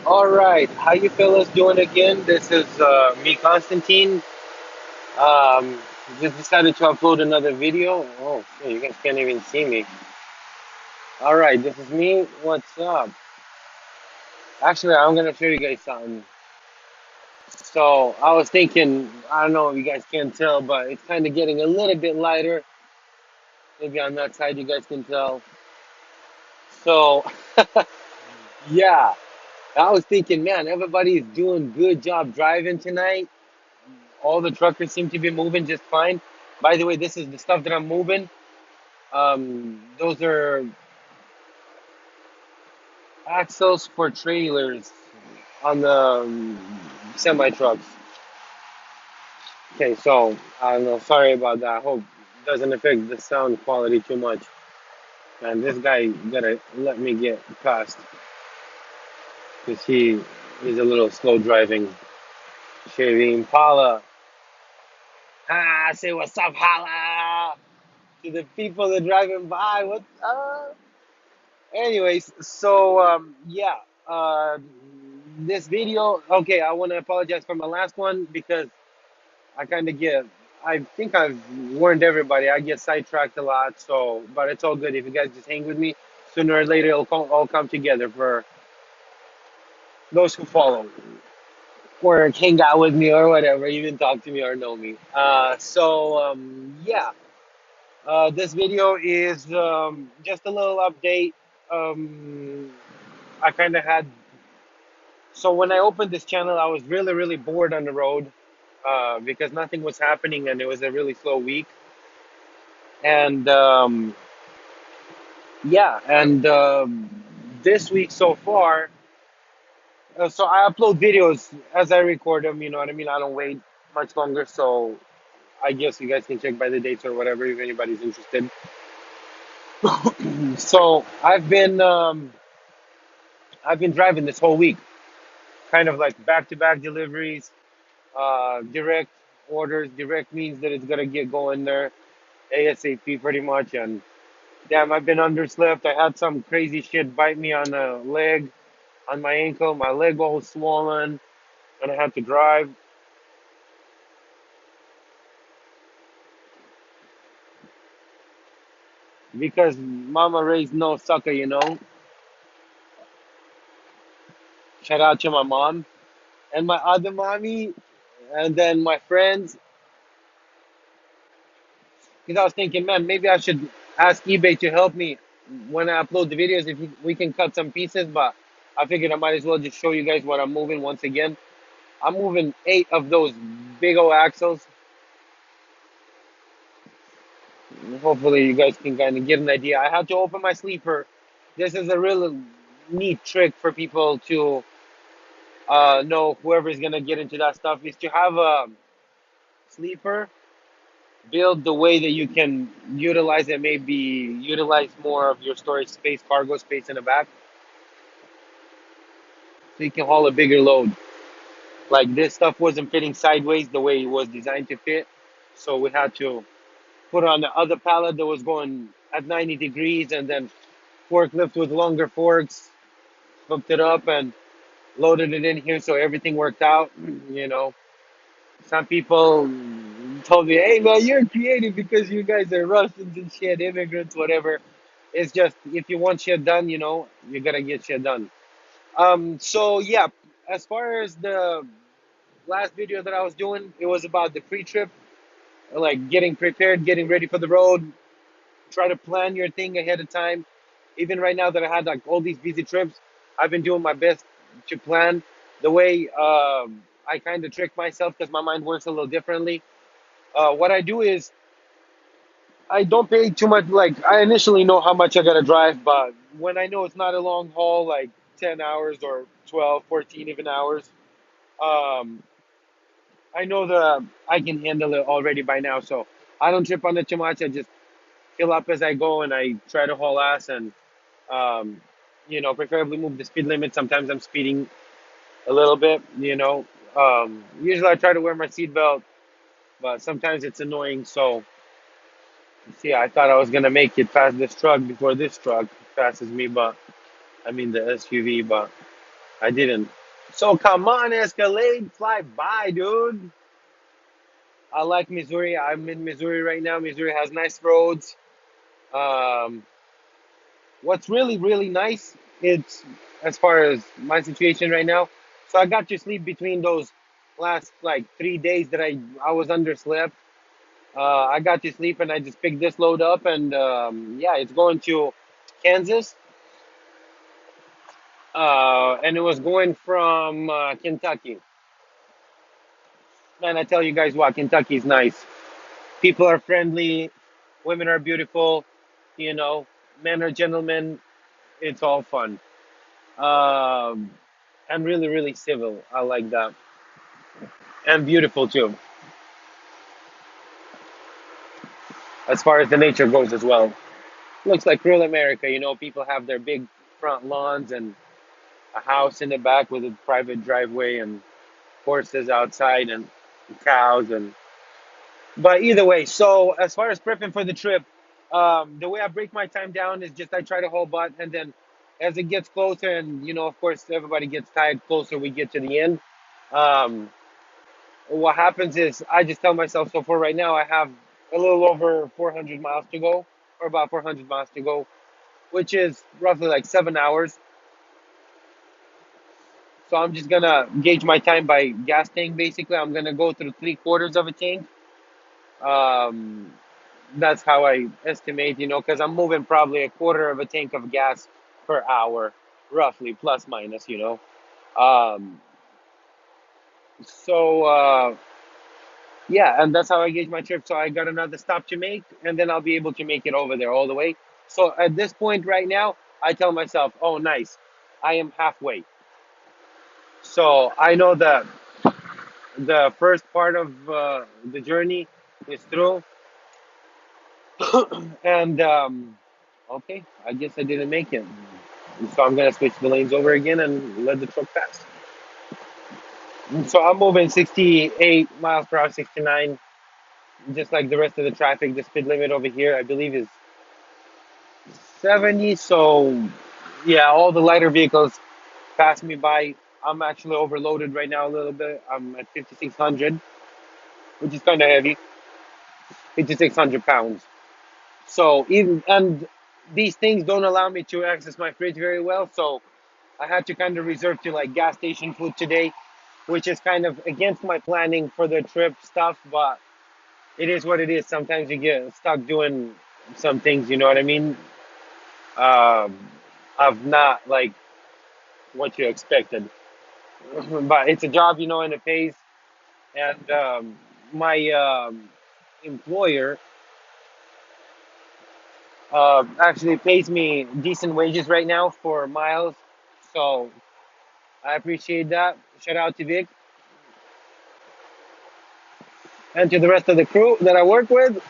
All right, how you fellas doing again? This is me, Constantine. Um, just decided to upload another video. Oh, shit, you guys can't even see me. All right, this is me. What's up? Actually, I'm gonna show you guys something. So I was thinking, I don't know if you guys can tell, but it's kind of getting a little bit lighter. Maybe on that side you guys can tell. So yeah, I was thinking, man, everybody's doing good job driving tonight. All the truckers seem to be moving just fine. By the way, this is the stuff that I'm moving. Those are axles for trailers on the semi trucks. Okay, so I don't know. Sorry about that. I hope it doesn't affect the sound quality too much. And this guy gotta let me get past because he is a little slow driving. Chevy Impala. Say what's up, holla to the people that are driving by. What's up? Anyways, so yeah, this video. Okay, I want to apologize for my last one because I kind of get. I think I've warned everybody. I get sidetracked a lot, so but it's all good if you guys just hang with me. Sooner or later, it'll all come together for those who follow or hang out with me or whatever, even talk to me or know me. Yeah, this video is just a little update. Um, I kind of had So when I opened this channel, I was really, really bored on the road because nothing was happening and it was a really slow week. And yeah, and this week so far, so I upload videos as I record them. You know what I mean? I don't wait much longer, so I guess you guys can check by the dates or whatever if anybody's interested. So I've been driving this whole week, kind of like back-to-back deliveries, direct orders. Direct means that it's gonna get going there ASAP pretty much. And damn, I've been underslept. I had some crazy shit bite me on the leg, on my ankle. My leg all swollen, and I had to drive because mama raised no sucker, you know. Shout out to my mom and my other mommy, and then my friends. Because I was thinking, man, maybe I should ask eBay to help me when I upload the videos if we can cut some pieces. But I figured I might as well just show you guys what I'm moving once again. I'm moving 8 of those big old axles. Hopefully, you guys can kind of get an idea. I had to open my sleeper. This is a really neat trick for people to know whoever is gonna get into that stuff is to have a sleeper build the way that you can utilize it, maybe utilize more of your storage space, cargo space in the back, so you can haul a bigger load. Like this stuff wasn't fitting sideways the way it was designed to fit, so we had to put on the other pallet that was going at 90 degrees, and then forklift with longer forks hooked it up and loaded it in here, so everything worked out. You know, some people told me, "Hey man, you're creative because you guys are Russians and shit, immigrants, whatever." It's just if you want shit done, you know, you gotta get shit done. So yeah, as far as the last video that I was doing, it was about the pre-trip, like getting prepared, getting ready for the road, try to plan your thing ahead of time. Even right now that I had like all these busy trips, I've been doing my best to plan the way I kind of trick myself because my mind works a little differently. What I do is I don't pay too much. Like I initially know how much I gotta drive, but when I know it's not a long haul, like 10 hours or 12, 14 even hours, um, I know that I can handle it already by now. So I don't trip on it too much. I just fill up as I go and I try to haul ass and um, preferably move the speed limit. Sometimes I'm speeding a little bit, you know. Usually I try to wear my seatbelt, but sometimes it's annoying. So, see, I thought I was gonna make it past this truck before this truck passes me, but I mean the SUV, but I didn't. So come on, Escalade, fly by, dude. I like Missouri. I'm in Missouri right now. Missouri has nice roads. Um, what's really, really nice, it's as far as my situation right now. So I got to sleep between those last like 3 days that I was underslept. I got to sleep and I just picked this load up and yeah, it's going to Kansas. And it was going from Kentucky. Man, I tell you guys what, Kentucky's nice. People are friendly, women are beautiful, you know, men are gentlemen. It's all fun. Um, and really, really civil. I like that. And beautiful too, as far as the nature goes as well. Looks like real America, you know, people have their big front lawns and a house in the back with a private driveway and horses outside and cows and but either way, so as far as prepping for the trip, the way I break my time down is just I try to hold butt and then as it gets closer and you know of course everybody gets tired closer we get to the end. Um, what happens is I just tell myself so for right now I have a little over 400 miles to go or about 400 miles to go, which is roughly like 7 hours. So I'm just gonna gauge my time by gas tank. Basically, I'm gonna go through 3/4 of a tank. Um, that's how I estimate, you know, because I'm moving probably a quarter of a tank of gas per hour, roughly plus minus, you know. Um, so yeah, and that's how I gauge my trip. So I got another stop to make, and then I'll be able to make it over there all the way. So at this point right now, I tell myself, oh, nice, I am halfway. So I know that the first part of the journey is through, and okay, I guess I didn't make it. So I'm gonna switch the lanes over again and let the truck pass. So I'm moving 68 miles per hour, 69, just like the rest of the traffic. The speed limit over here, I believe, is 70. So yeah, all the lighter vehicles pass me by. I'm actually overloaded right now a little bit. I'm at 5,600, which is kind of heavy, 5,600 pounds. So even and these things don't allow me to access my fridge very well. So I had to kind of reserve to like gas station food today, which is kind of against my planning for the trip stuff. But it is what it is. Sometimes you get stuck doing some things. You know what I mean? Um, of not like what you expected, but it's a job, you know, and it pays. And my employer actually pays me decent wages right now for miles. So I appreciate that. Shout out to Vic and to the rest of the crew that I work with.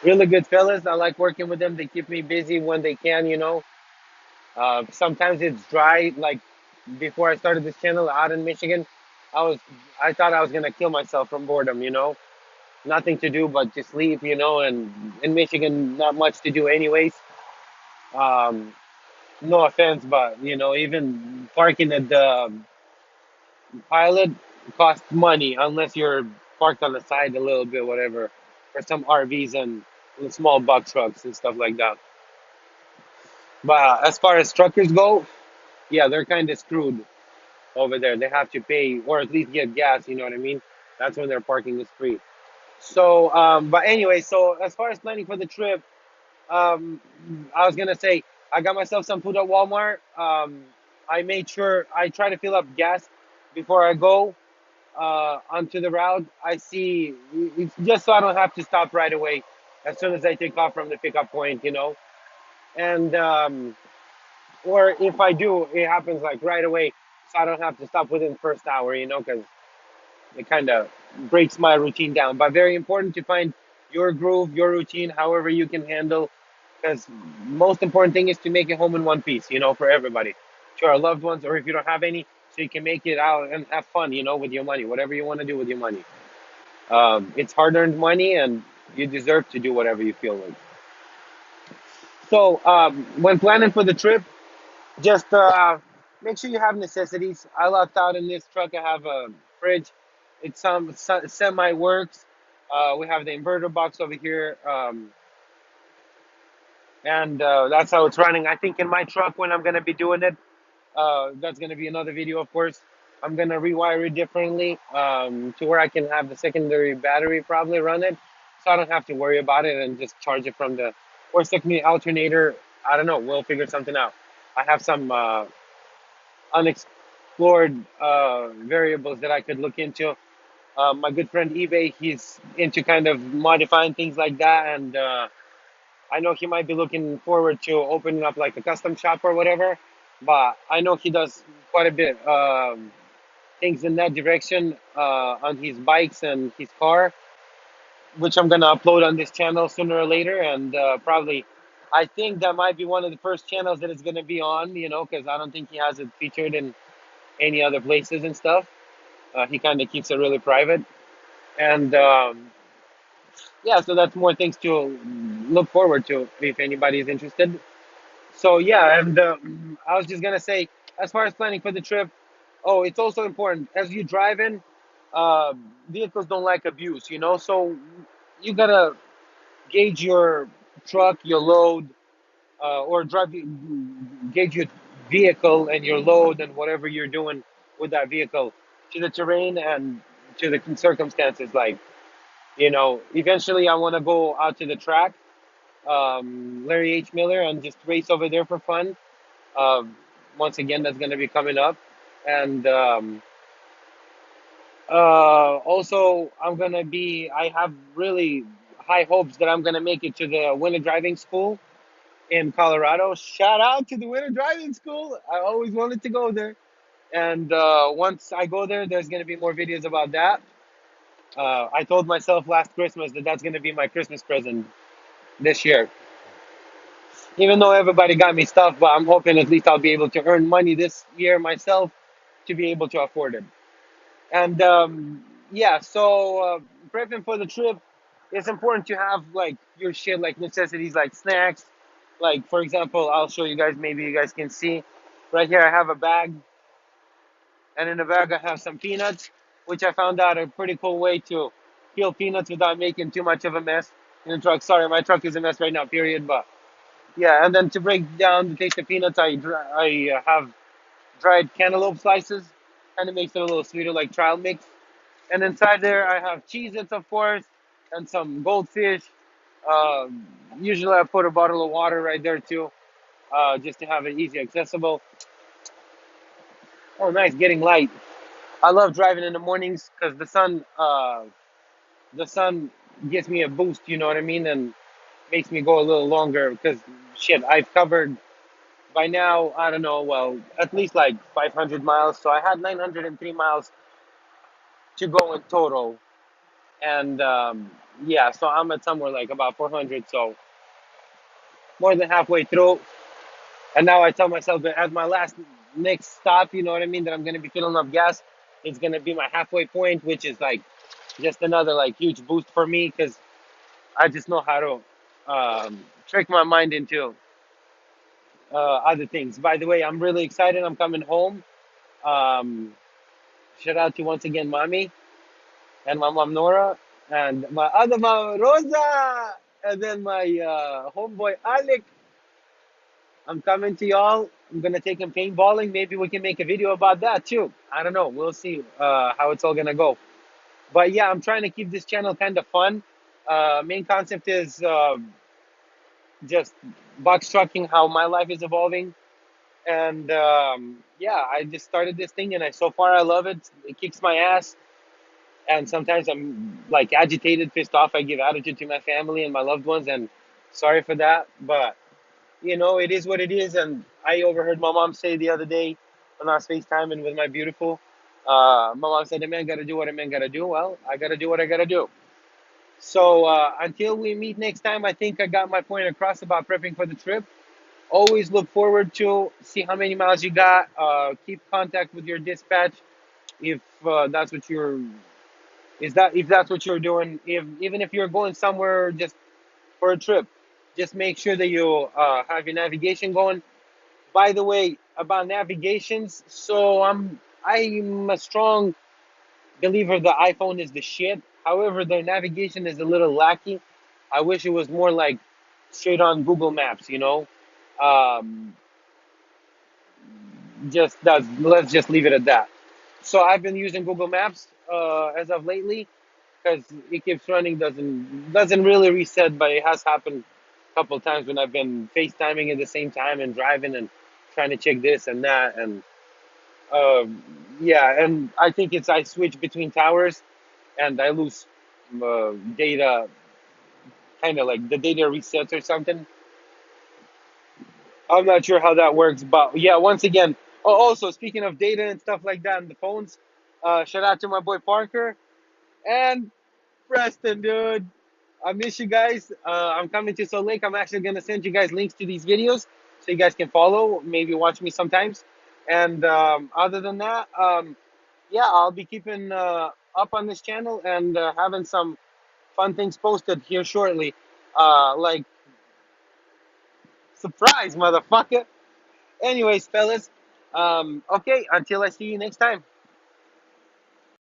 Really good fellas. I like working with them. They keep me busy when they can, you know. Sometimes it's dry. Like before I started this channel out in Michigan, I was I thought I was gonna kill myself from boredom, you know. Nothing to do but just sleep, you know. And in Michigan, not much to do anyways. Um, no offense, but you know, even parking at the pilot costs money unless you're parked on the side a little bit, whatever, for some RVs and small buck trucks and stuff like that. But as far as truckers go, yeah, they're kind of screwed over there. They have to pay or at least get gas. You know what I mean? That's when their parking is free. So, but anyway, so as far as planning for the trip, um, I was gonna say I got myself some food at Walmart. I made sure I try to fill up gas before I go onto the route. I see it's just so I don't have to stop right away as soon as I take off from the pickup point, you know. And or if I do, it happens like right away, so I don't have to stop within the first hour, you know, because it kind of breaks my routine down. But very important to find your groove, your routine, however you can handle. Because most important thing is to make it home in one piece, you know, for everybody, to our loved ones, or if you don't have any, so you can make it out and have fun, you know, with your money, whatever you want to do with your money. It's hard-earned money, and you deserve to do whatever you feel like. So when planning for the trip, just make sure you have necessities. I lucked out in this truck. I have a fridge. It's some semi works. We have the inverter box over here, and that's how it's running. I think in my truck when I'm gonna be doing it, that's gonna be another video, of course. I'm gonna rewire it differently to where I can have the secondary battery probably run it, so I don't have to worry about it and just charge it from the or stick me alternator. I don't know. We'll figure something out. I have some unexplored variables that I could look into. My good friend eBay, he's into kind of modifying things like that, and I know he might be looking forward to opening up like a custom shop or whatever. But I know he does quite a bit things in that direction on his bikes and his car, which I'm gonna upload on this channel sooner or later, and probably. I think that might be one of the first channels that it's gonna be on, because I don't think he has it featured in any other places and stuff. He kind of keeps it really private, and yeah, so that's more things to look forward to if anybody is interested. So yeah, and I was just gonna say, as far as planning for the trip, oh, it's also important as you drive in. Uh, Vehicles don't like abuse, so you gotta gauge your truck, your load, or gauge your vehicle and your load and whatever you're doing with that vehicle to the terrain and to the circumstances. Like, eventually I want to go out to the track, Larry H. Miller, and just race over there for fun. Um, Once again, that's going to be coming up. And also, I have really high hopes that I'm going to make it to the winter driving school in Colorado. Shout out to the winter driving school. I always wanted to go there. And once I go there, there's going to be more videos about that. I told myself last Christmas that that's going to be my Christmas present this year. Even though everybody got me stuff, but I'm hoping at least I'll be able to earn money this year myself to be able to afford it. And yeah, so prepping for the trip, it's important to have like your shit, like necessities, like snacks. Like for example, I'll show you guys. Maybe you guys can see. Right here, I have a bag, and in the bag I have some peanuts, which I found out a pretty cool way to peel peanuts without making too much of a mess in the truck. Sorry, my truck is a mess right now. Period. But yeah, and then to break down the taste of peanuts, I have dried cantaloupe slices. Kind of makes it a little sweeter, like trail mix. And inside there, I have Cheez-Its, of course, and some goldfish. Uh, Usually, I put a bottle of water right there too, just to have it easy accessible. Oh, nice, getting light. I love driving in the mornings because the sun gives me a boost. You know what I mean, and makes me go a little longer. Because shit, I've covered by now. I don't know. Well, at least like 500 miles. So I had 903 miles to go in total, and yeah, so I'm at somewhere like about 400, so more than halfway through. And now I tell myself that at my last next stop, you know what I mean, that I'm gonna be filling up gas. It's gonna be my halfway point, which is like just another like huge boost for me because I just know how to trick my mind into other things. By the way, I'm really excited. I'm coming home. Um, Shout out to once again, mommy and my mom Nora and my other mom Rosa, and then my homeboy Alec. I'm coming to y'all. I'm gonna take him paintballing. Maybe we can make a video about that too. I don't know. We'll see how it's all gonna go. But yeah, I'm trying to keep this channel kind of fun. Main concept is just box trucking, how my life is evolving, and yeah, I just started this thing, and so far I love it. It kicks my ass. And sometimes I'm like agitated, pissed off. I give attitude to my family and my loved ones, and sorry for that. But it is what it is. And I overheard my mom say the other day when I was FaceTiming with my beautiful. My mom said, "A man got to do what a man got to do." Well, I got to do what I got to do. So until we meet next time, I think I got my point across about prepping for the trip. Always look forward to see how many miles you got. Keep contact with your dispatch if that's what you're is that if that's what you're doing, if even if you're going somewhere just for a trip, just make sure that you have your navigation going. By the way, about navigations. So I'm a strong believer the iPhone is the shit. However, their navigation is a little lackey. I wish it was more like straight on Google Maps, you know. Um, just that's let's just leave it at that. So I've been using Google Maps as of lately because it keeps running, doesn't really reset, but it has happened a couple of times when I've been FaceTiming at the same time and driving and trying to check this and that and yeah, and I think it's I switch between towers and I lose data, kind of like the data resets or something. I'm not sure how that works, but yeah, once again, oh, also speaking of data and stuff like that and the phones, shout out to my boy Parker and Preston, dude. I miss you guys. I'm coming to Salt Lake. I'm actually gonna send you guys links to these videos so you guys can follow, maybe watch me sometimes. And other than that, yeah, I'll be keeping up on this channel and having some fun things posted here shortly. Like surprise, motherfucker. Anyways, fellas. Okay, until I see you next time.